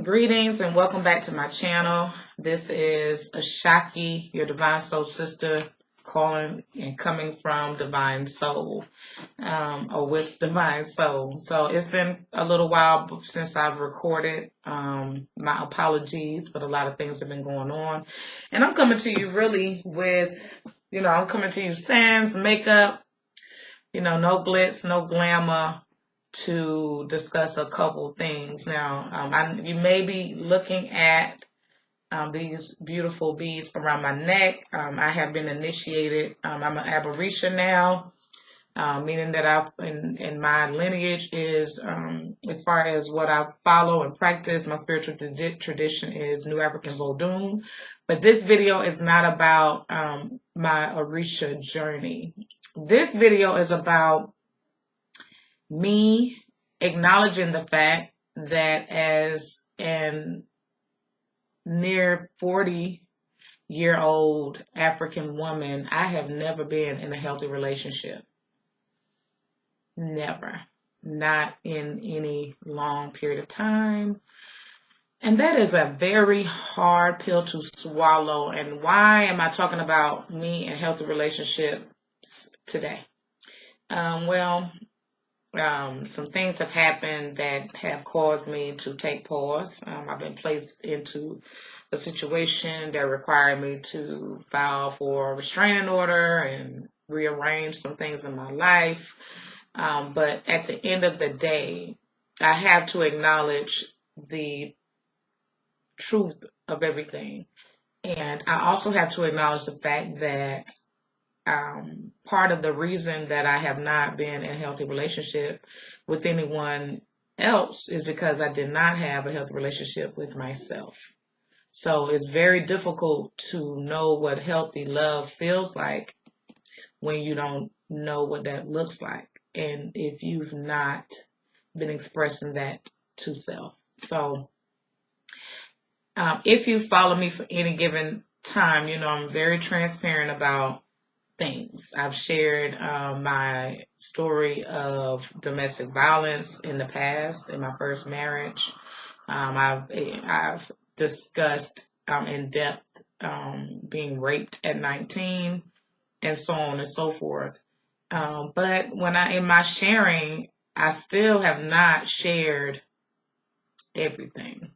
Greetings and welcome back to my channel. This is Ashaki, your Divine Soul Sister, calling and coming from Divine Soul, or with Divine Soul. So it's been a little while since I've recorded. My apologies, but a lot of things have been going on. And I'm coming to you really with, I'm coming to you sans makeup, no glitz, no glamour, to discuss a couple things. Now, you may be looking at these beautiful beads around my neck. I have been initiated. I'm an Aberrisha now, meaning that in my lineage is, as far as what I follow and practice, my spiritual tradition is New African Vodun. But this video is not about my Orisha journey. This video is about me acknowledging the fact that as an near 40-year-old African woman, I have never been in a healthy relationship. Never. Not in any long period of time. And that is a very hard pill to swallow. And why am I talking about me and healthy relationships today? Some things have happened that have caused me to take pause. I've been placed into a situation that required me to file for a restraining order and rearrange some things in my life. But at the end of the day, I have to acknowledge the truth of everything. And I also have to acknowledge the fact that part of the reason that I have not been in a healthy relationship with anyone else is because I did not have a healthy relationship with myself. So it's very difficult to know what healthy love feels like when you don't know what that looks like, and if you've not been expressing that to self. So if you follow me for any given time, I'm very transparent about things. I've shared my story of domestic violence in the past, in my first marriage. I've discussed in depth being raped at 19, and so on and so forth. But in my sharing, I still have not shared everything.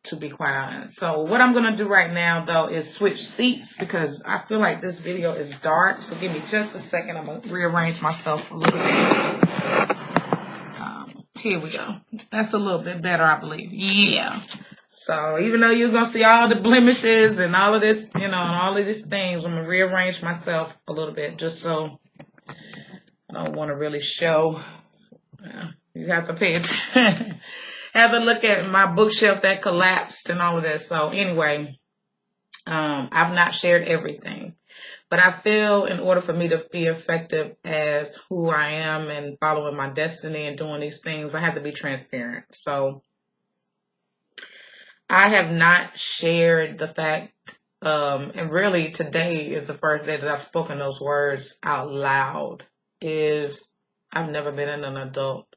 To be quite honest. So what I'm going to do right now, though, is switch seats because I feel like this video is dark. So give me just a second. I'm going to rearrange myself a little bit. Here we go. That's a little bit better, I believe. Yeah. So even though you're going to see all the blemishes and all of this, and all of these things, I'm going to rearrange myself a little bit just so I don't want to really show. You have to pay attention. Have a look at my bookshelf that collapsed and all of that. So anyway, I've not shared everything, but I feel in order for me to be effective as who I am and following my destiny and doing these things, I have to be transparent. So I have not shared the fact, and really today is the first day that I've spoken those words out loud, is I've never been in an adult,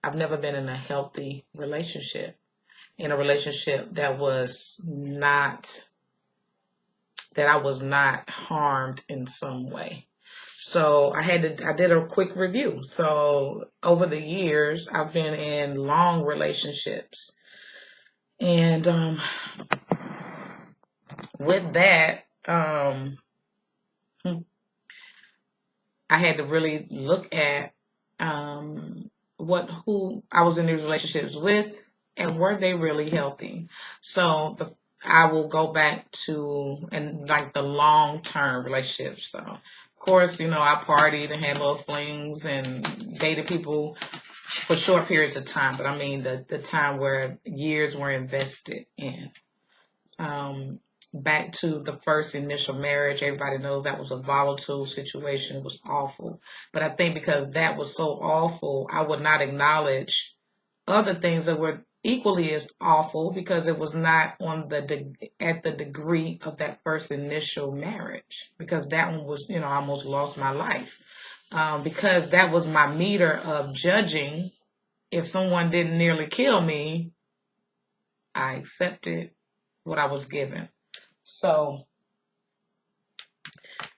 I've never been in a healthy relationship, in a relationship that I was not harmed in some way. So I did a quick review. So over the years, I've been in long relationships. And with that, I had to really look at who I was in these relationships with, and were they really healthy? So I will go back to the long-term relationships. So of course, I partied and had little flings and dated people for short periods of time, but I mean the time where years were invested in. Back to the first initial marriage, everybody knows that was a volatile situation. It was awful. But I think because that was so awful, I would not acknowledge other things that were equally as awful because it was not at the degree of that first initial marriage. Because that one was, I almost lost my life. Because that was my meter of judging if someone didn't nearly kill me, I accepted what I was given. So,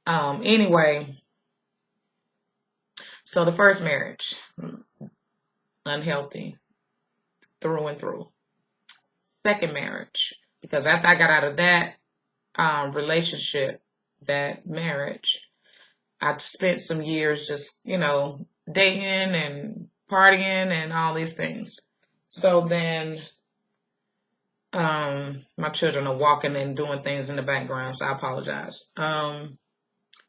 anyway, so the first marriage, unhealthy through and through. Second marriage, because after I got out of that relationship, that marriage, I spent some years just, dating and partying and all these things. So then my children are walking and doing things in the background, so I apologize.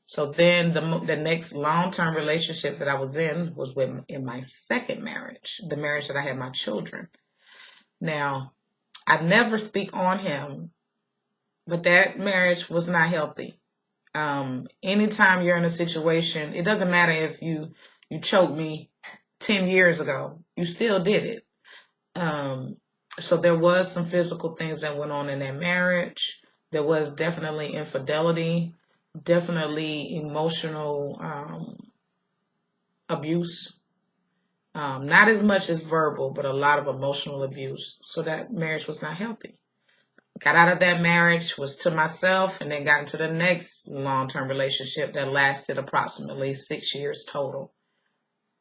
So then the next long-term relationship that I was in was in my second marriage, the marriage that I had my children. Now, I never speak on him, but that marriage was not healthy. Anytime you're in a situation, it doesn't matter if you choked me 10 years ago, you still did it. So there was some physical things that went on in that marriage. There was definitely infidelity, definitely emotional abuse. Not as much as verbal, but a lot of emotional abuse. So that marriage was not healthy. Got out of that marriage, was to myself, and then got into the next long-term relationship that lasted approximately 6 years total.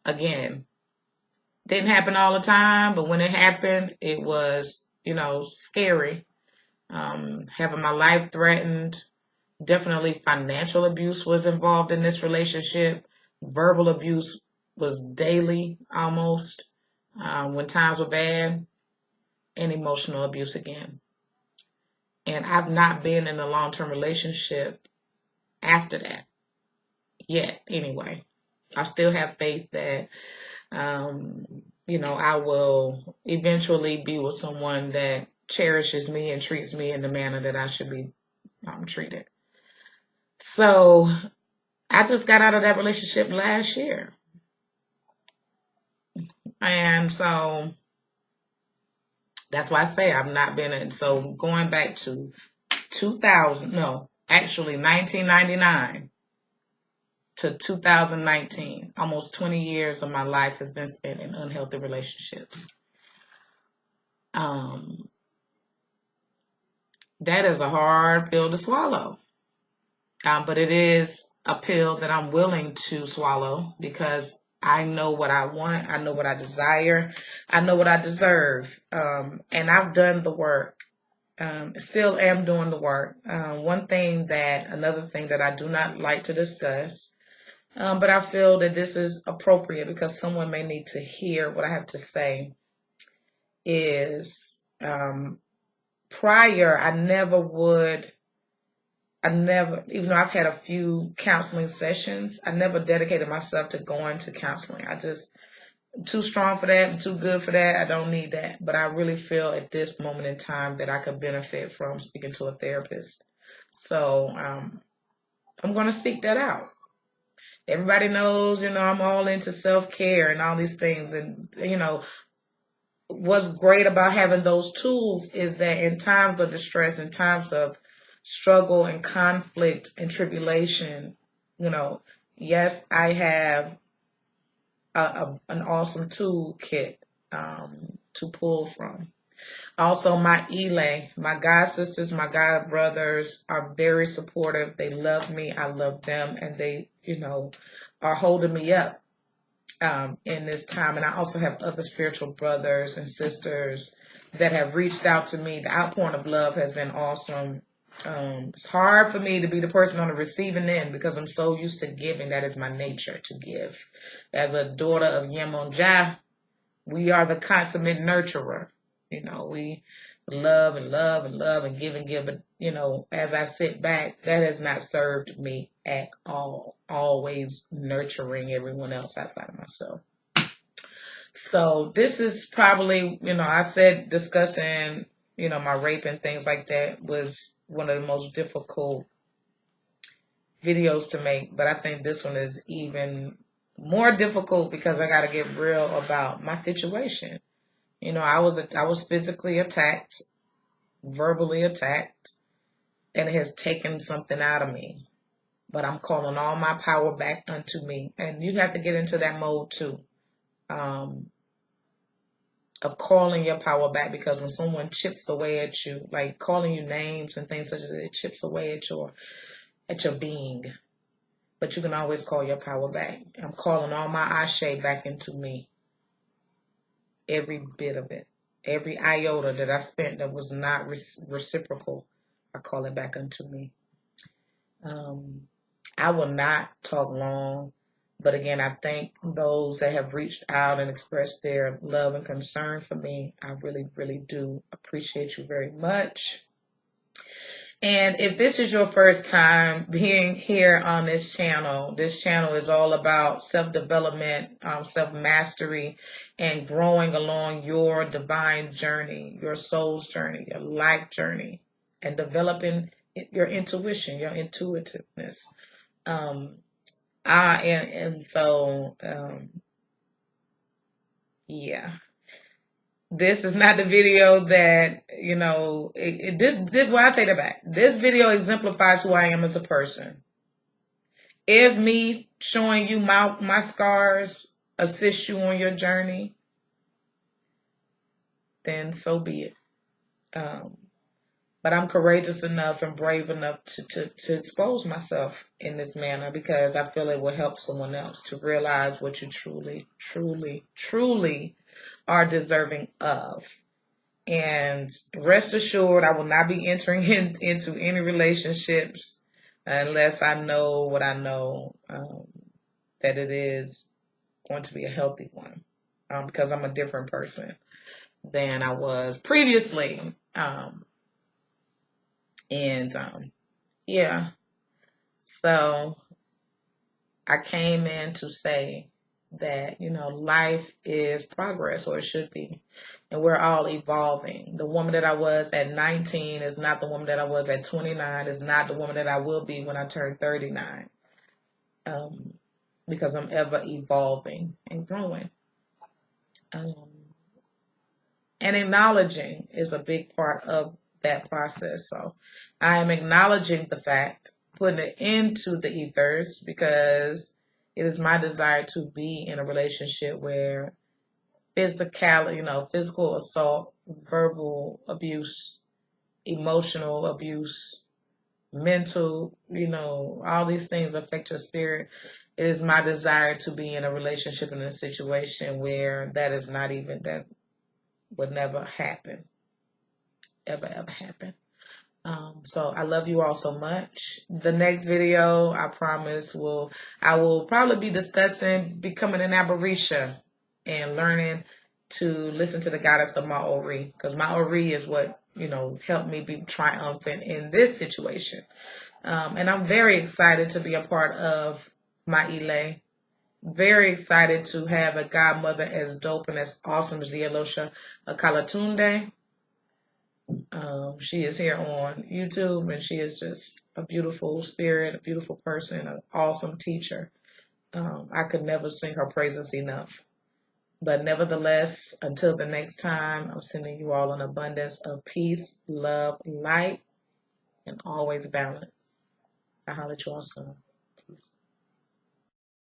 Again, didn't happen all the time, but when it happened, it was, scary. Having my life threatened. Definitely financial abuse was involved in this relationship. Verbal abuse was daily almost when times were bad, and emotional abuse again. And I've not been in a long-term relationship after that yet, anyway. I still have faith that, I will eventually be with someone that cherishes me and treats me in the manner that I should be treated. So I just got out of that relationship last year. And so that's why I say I've not been in. So going back to 1999 to 2019, almost 20 years of my life has been spent in unhealthy relationships. That is a hard pill to swallow. But it is a pill that I'm willing to swallow because I know what I want. I know what I desire. I know what I deserve. And I've done the work. Still am doing the work. Another thing that I do not like to discuss, but I feel that this is appropriate because someone may need to hear what I have to say, is prior, even though I've had a few counseling sessions, I never dedicated myself to going to counseling. I'm too strong for that. I'm too good for that. I don't need that. But I really feel at this moment in time that I could benefit from speaking to a therapist. So I'm going to seek that out. Everybody knows, I'm all into self-care and all these things. And, what's great about having those tools is that in times of distress, in times of struggle and conflict and tribulation, yes, I have an awesome toolkit to pull from. Also, my Elay, my God sisters, my God brothers are very supportive. They love me. I love them. And they, are holding me up in this time. And I also have other spiritual brothers and sisters that have reached out to me. The outpouring of love has been awesome. It's hard for me to be the person on the receiving end because I'm so used to giving. That is my nature, to give. As a daughter of Yemonja, we are the consummate nurturer. We love and love and love and give and give. But, as I sit back, that has not served me at all. Always nurturing everyone else outside of myself. So this is probably, I said discussing, my rape and things like that was one of the most difficult videos to make. But I think this one is even more difficult because I got to get real about my situation. I was physically attacked, verbally attacked, and it has taken something out of me. But I'm calling all my power back unto me. And you have to get into that mode too. of calling your power back, because when someone chips away at you, like calling you names and things such as that, it chips away at your being. But you can always call your power back. I'm calling all my ashe back into me. Every bit of it. Every iota that I spent that was not reciprocal, I call it back unto me. I will not talk long, but again, I thank those that have reached out and expressed their love and concern for me. I really, really do appreciate you very much. And if this is your first time being here on this channel is all about self-development, self-mastery, and growing along your divine journey, your soul's journey, your life journey, and developing your intuition, your intuitiveness. Yeah. This is not the video that, well, I take it back. This video exemplifies who I am as a person. If me showing you my scars assists you on your journey, then so be it. But I'm courageous enough and brave enough to expose myself in this manner, because I feel it will help someone else to realize what you truly, truly, truly are deserving of. And rest assured, I will not be entering into any relationships unless I know what I know, that it is going to be a healthy one, because I'm a different person than I was previously. Yeah. So I came in to say that, life is progress, or it should be. And we're all evolving. The woman that I was at 19 is not the woman that I was at 29, is not the woman that I will be when I turn 39. Because I'm ever evolving and growing. And acknowledging is a big part of that process. So I am acknowledging the fact, putting it into the ethers, because it is my desire to be in a relationship where physical assault, verbal abuse, emotional abuse, mental, all these things affect your spirit. It is my desire to be in a relationship, in a situation where that would never happen. Ever happen. So I love you all so much. The next video, I promise, I will probably be discussing becoming an Abarisha and learning to listen to the guidance of my Ori, because my Ori is what, helped me be triumphant in this situation. And I'm very excited to be a part of my Ile. Very excited to have a godmother as dope and as awesome as Yelosha Akalatunde. She is here on YouTube, and she is just a beautiful spirit, a beautiful person, an awesome teacher. I could never sing her praises enough. But nevertheless, until the next time, I'm sending you all an abundance of peace, love, light, and always balance. I holler at you all soon.